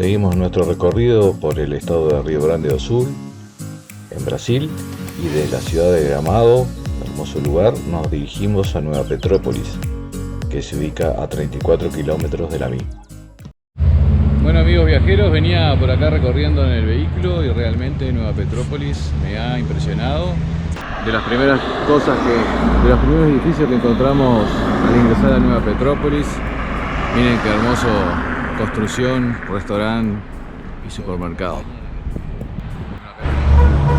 Seguimos nuestro recorrido por el estado de Río Grande do Sul, en Brasil, y de la ciudad de Gramado, hermoso lugar, nos dirigimos a Nueva Petrópolis, que se ubica a 34 kilómetros de la misma. Bueno, amigos viajeros, venía por acá recorriendo en el vehículo y realmente Nueva Petrópolis me ha impresionado. De los primeros edificios que encontramos al ingresar a Nueva Petrópolis, miren qué hermoso construcción, restaurante y supermercado.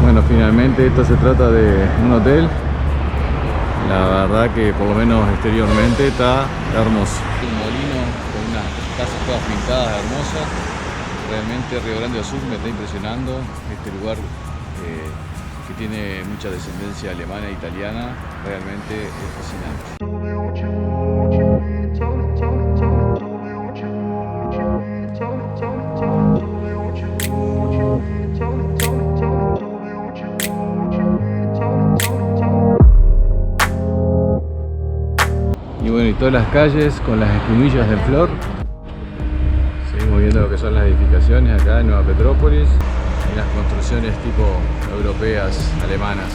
Bueno, finalmente esto se trata de un hotel. La verdad que por lo menos exteriormente está hermoso. Un molino con unas casas todas pintadas hermosas. Realmente Río Grande do Sul me está impresionando. Este lugar que tiene mucha descendencia alemana e italiana, realmente es fascinante. Y bueno, y todas las calles con las espumillas de flor. Seguimos viendo lo que son las edificaciones acá en Nueva Petrópolis y las construcciones tipo europeas, alemanas.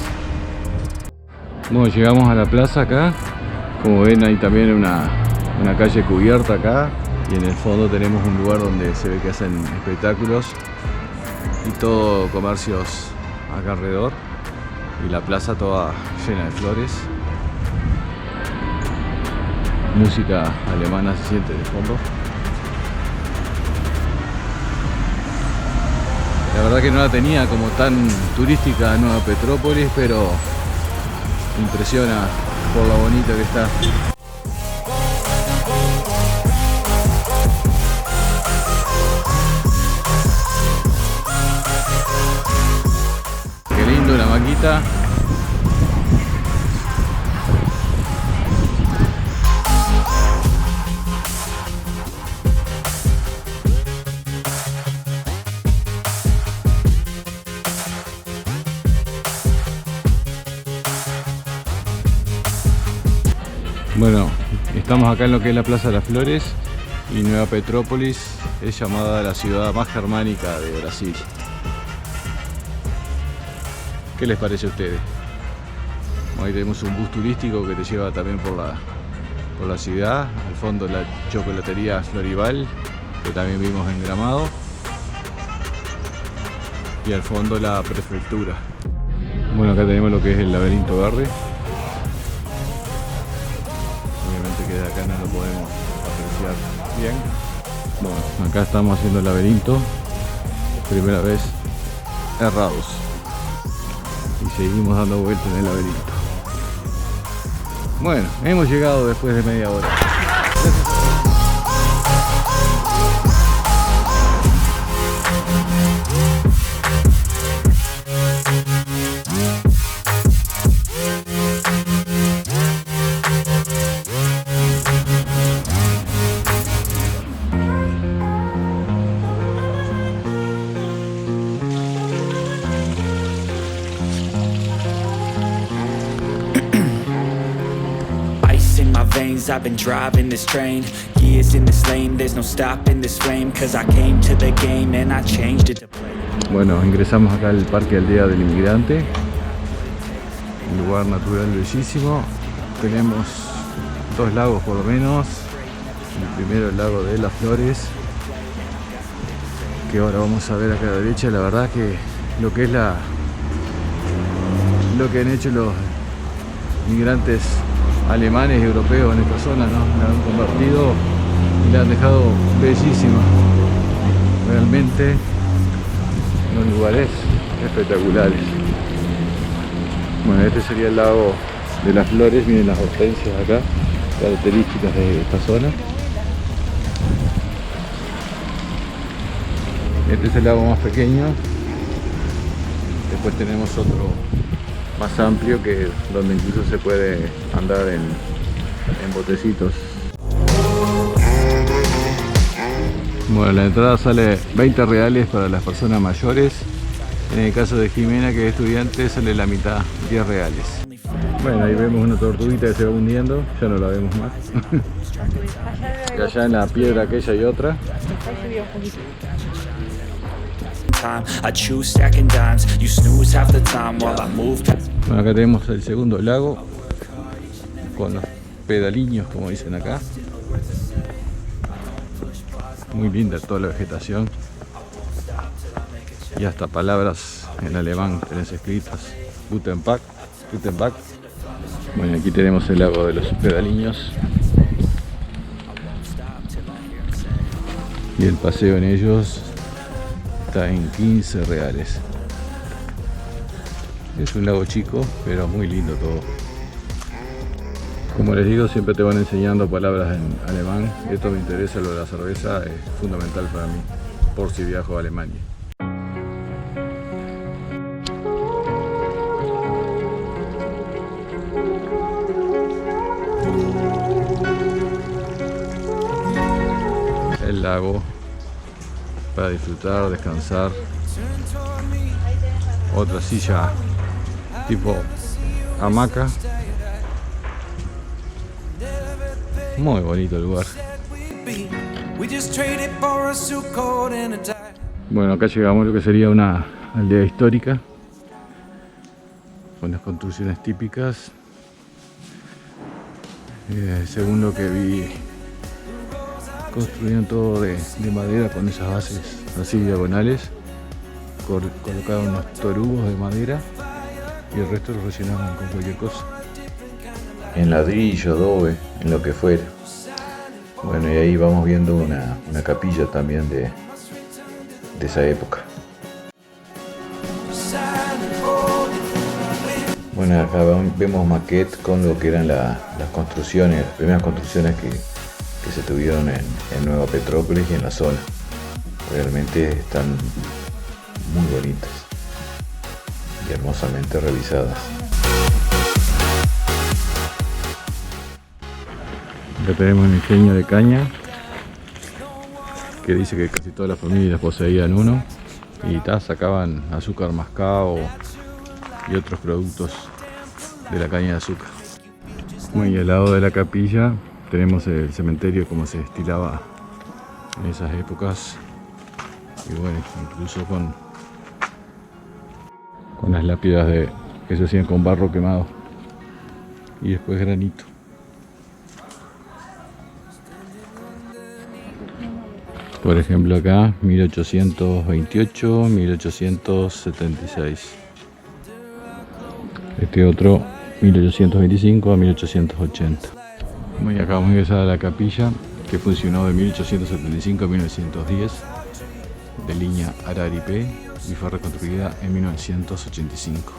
Bueno, llegamos a la plaza acá. Como ven, hay también una calle cubierta acá, y en el fondo tenemos un lugar donde se ve que hacen espectáculos y todo comercios acá alrededor, y la plaza toda llena de flores. Música alemana se siente de fondo. La verdad que no la tenía como tan turística Nueva Petrópolis, pero impresiona por lo bonito que está. Qué lindo la maquita. Bueno, estamos acá en lo que es la Plaza de las Flores, y Nueva Petrópolis es llamada la ciudad más germánica de Brasil. ¿Qué les parece a ustedes? Ahí tenemos un bus turístico que te lleva también por la ciudad. Al fondo la chocolatería Florival, que también vimos en Gramado. Y al fondo la prefectura. Bueno, acá tenemos lo que es el laberinto verde. Que de acá no lo podemos apreciar bien. Bueno, acá estamos haciendo el laberinto, primera vez errados, y seguimos dando vueltas en el laberinto. Bueno, hemos llegado después de media hora. I've been driving this train, years in this lane, there's no stopping this flame, cause I came to the game and I changed it to play. Bueno, ingresamos acá al Parque Aldea del Inmigrante, un lugar natural bellísimo. Tenemos dos lagos por lo menos. El primero, el lago de las Flores, que ahora vamos a ver acá a la derecha. La verdad que lo que es lo que han hecho los migrantes alemanes y europeos en esta zona, ¿no? La han convertido y la han dejado bellísima. Realmente unos lugares espectaculares. Bueno, este sería el lago de las Flores. Miren las hortensias acá, características de esta zona. Este es el lago más pequeño. Después tenemos otro más amplio, que donde incluso se puede andar en botecitos. Bueno, la entrada sale 20 reales para las personas mayores. En el caso de Jimena, que es estudiante, sale la mitad, 10 reales. Bueno, ahí vemos una tortuguita que se va hundiendo, ya no la vemos más. Y allá en la piedra aquella hay otra. I choose stacking dimes. You snooze half the time while I move past. Bueno, acá tenemos el segundo lago con los pedaliños, como dicen acá. Muy linda toda la vegetación y hasta palabras en alemán tenés escritas. Guten Tag, Guten Tag. Bueno, aquí tenemos el lago de los pedaliños y el paseo en ellos está en 15 reales. Es un lago chico, pero muy lindo todo. Como les digo, siempre te van enseñando palabras en alemán. Esto me interesa, lo de la cerveza es fundamental para mí, por si viajo a Alemania. El lago para disfrutar, descansar. Otra silla tipo hamaca. Muy bonito el lugar. Bueno, acá llegamos a lo que sería una aldea histórica con las construcciones típicas. Según lo que vi, construían todo de madera con esas bases así diagonales. Colocaban unos torubos de madera y el resto lo rellenaban con cualquier cosa. En ladrillo, adobe, en lo que fuera. Bueno, y ahí vamos viendo una capilla también de esa época. Bueno, acá vemos maquettes con lo que eran las construcciones, las primeras construcciones que se tuvieron en Nueva Petrópolis y en la zona. Realmente están muy bonitas y hermosamente realizadas. Acá tenemos un ingenio de caña que dice que casi todas las familias poseían uno y sacaban azúcar mascabo y otros productos de la caña de azúcar. Muy al lado de la capilla tenemos el cementerio como se estilaba en esas épocas y bueno, incluso con las lápidas que se hacían con barro quemado y después granito. Por ejemplo acá 1828, 1876. Este otro 1825 a 1880. Muy acá vamos a ingresar a la capilla que funcionó de 1875 a 1910 de línea Araripé y fue reconstruida en 1985.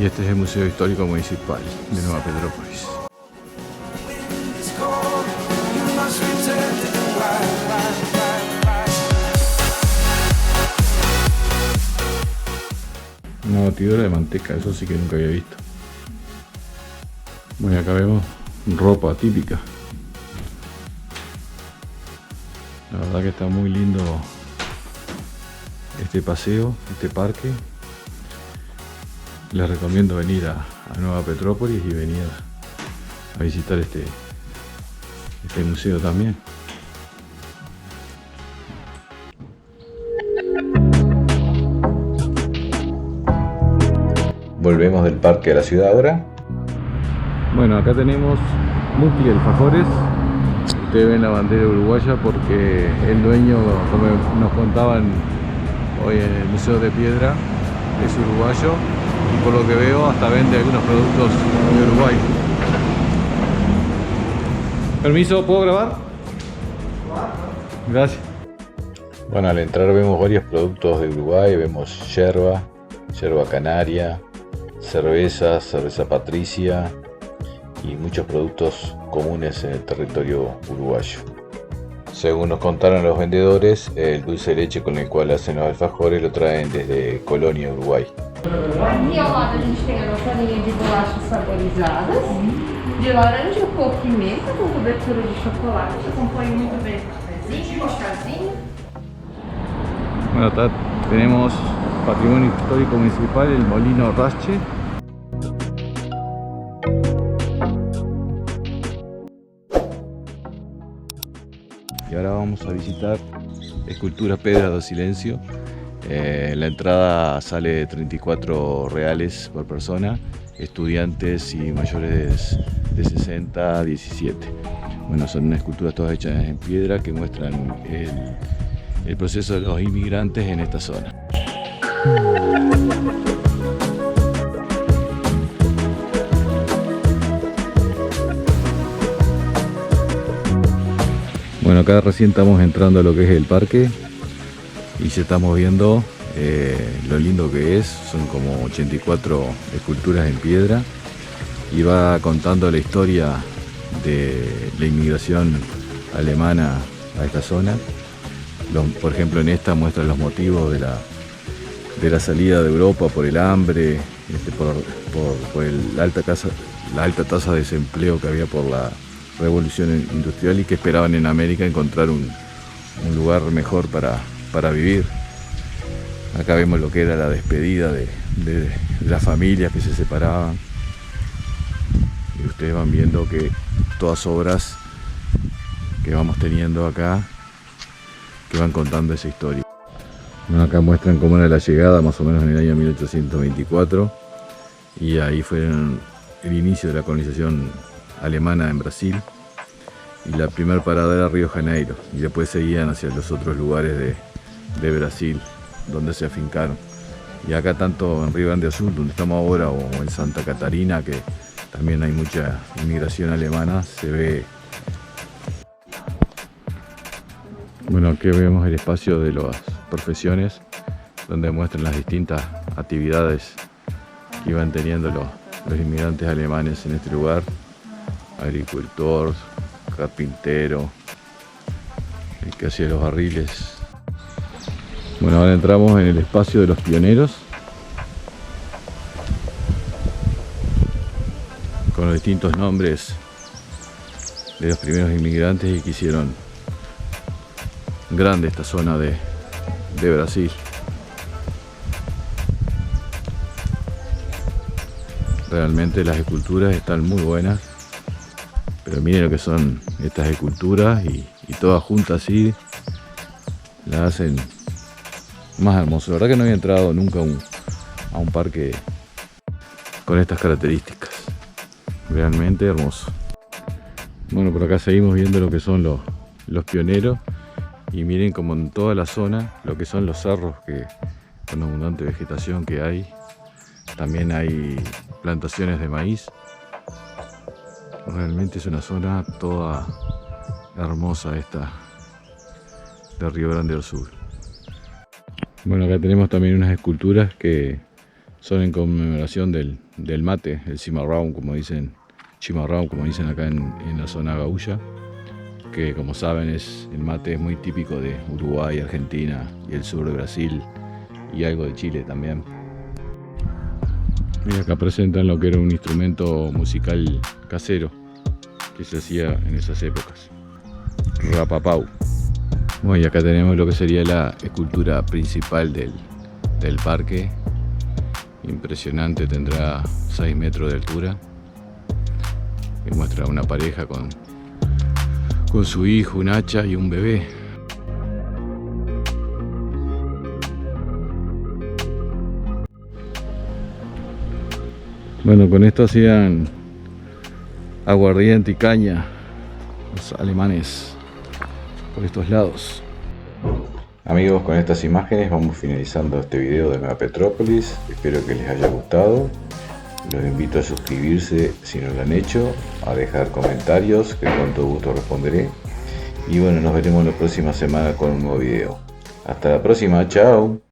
Y este es el Museo Histórico Municipal de Nueva Petrópolis. Una batidora de manteca, eso sí que nunca había visto. Bueno, acá vemos ropa típica. La verdad que está muy lindo este paseo, este parque. Les recomiendo venir a Nueva Petrópolis y venir a visitar este museo también. Volvemos del parque a la ciudad ahora. Bueno, acá tenemos multi alfajores. Ustedes ven la bandera uruguaya porque el dueño, como nos contaban hoy en el Museo de Piedra, es uruguayo y por lo que veo hasta vende algunos productos de Uruguay. Permiso, ¿puedo grabar? Gracias. Bueno, al entrar vemos varios productos de Uruguay, vemos yerba canaria, cerveza patricia y muchos productos comunes en el territorio uruguayo. Según nos contaron los vendedores, el dulce de leche con el cual hacen los alfajores lo traen desde Colonia, Uruguay. Aqui ao lado a gente tem a nossa linha de bolachas saborizadas, de laranja, coco e menta, com cobertura de chocolate. Acompanha muito bem com cafezinho, chazinho. Bueno, tenemos patrimonio histórico municipal, el Molino Rasche. Y ahora vamos a visitar Escultura Pedra do Silencio. La entrada sale 34 reales por persona, estudiantes y mayores de 60 a 17. Bueno, son esculturas todas hechas en piedra que muestran el proceso de los inmigrantes en esta zona. Bueno, acá recién estamos entrando a lo que es el parque y ya estamos viendo lo lindo que es. Son como 84 esculturas en piedra y va contando la historia de la inmigración alemana a esta zona. Por ejemplo, en esta muestra los motivos de la salida de Europa por el hambre, por la alta tasa de desempleo que había por la revolución industrial y que esperaban en América encontrar un lugar mejor para vivir. Acá vemos lo que era la despedida de las familias que se separaban. Y ustedes van viendo que todas obras que vamos teniendo acá que van contando esa historia. Bueno, acá muestran cómo era la llegada más o menos en el año 1824 y ahí fue el inicio de la colonización alemana en Brasil y la primera parada era Río de Janeiro y después seguían hacia los otros lugares de Brasil donde se afincaron. Y acá tanto en Río Grande do Sul, donde estamos ahora, o en Santa Catarina, que también hay mucha inmigración alemana, se ve. Bueno, aquí vemos el espacio de las profesiones, donde muestran las distintas actividades que iban teniendo los inmigrantes alemanes en este lugar. Agricultor, carpintero, el que hacía los barriles. Bueno, ahora entramos en el espacio de los pioneros, con los distintos nombres de los primeros inmigrantes y que hicieron grande esta zona de Brasil. Realmente las esculturas están muy buenas, pero miren lo que son estas esculturas y todas juntas así las hacen más hermoso. La verdad que no había entrado nunca a un parque con estas características. Realmente hermoso. Bueno, por acá seguimos viendo lo que son los pioneros. Y miren como en toda la zona, lo que son los cerros con abundante vegetación que hay. También hay plantaciones de maíz. Realmente es una zona toda hermosa esta de Río Grande do Sul. Bueno, acá tenemos también unas esculturas que son en conmemoración del mate, el chimarrão, como dicen acá en la zona gaúcha, que como saben el mate es muy típico de Uruguay, Argentina y el sur de Brasil y algo de Chile también. Y acá presentan lo que era un instrumento musical casero que se hacía en esas épocas, rapapau. Bueno, y acá tenemos lo que sería la escultura principal del parque. Impresionante, tendrá 6 metros de altura. Y muestra una pareja con su hijo, un hacha y un bebé. Bueno, con esto hacían aguardiente y caña los alemanes por estos lados. Amigos, con estas imágenes vamos finalizando este video de Nueva Petrópolis. Espero que les haya gustado. Los invito a suscribirse si no lo han hecho, a dejar comentarios que con todo gusto responderé. Y bueno, nos veremos la próxima semana con un nuevo video. Hasta la próxima, chao.